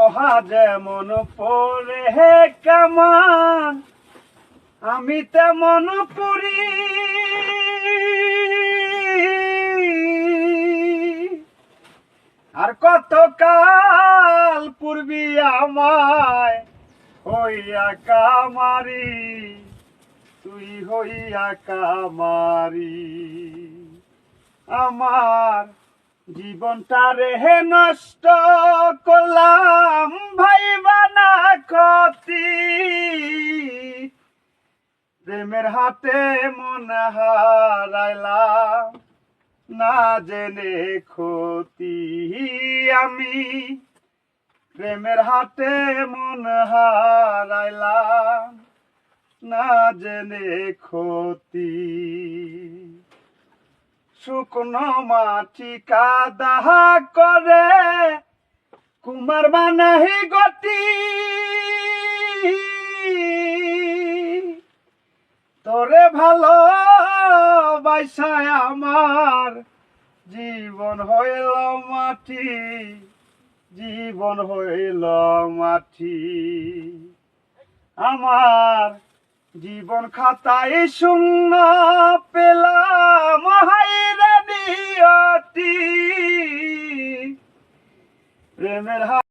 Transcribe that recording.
লোহা যেমন পরে হে কামান, আমি তেমন পুরি। আর কত কাল পূর্বী আমায় হইয়া কামারি, তুই হইয়া কামারি। আমার জীবনটা রেহে নষ্ট করলাম ভাইবা না ক্ষতি, প্রেমের হাতে মন হারাইলাম না জেনে ক্ষতি। আমি প্রেমের হাতে মন হারাইলাম না জেনে ক্ষতি। শুকনো মাটি কাদা করে কুমার বানাহি গতি, তোরে ভালো বাইসায় আমার জীবন হইল মাটি, জীবন হইল মাটি। আমার জীবন খাতায় শূন্য পেলাম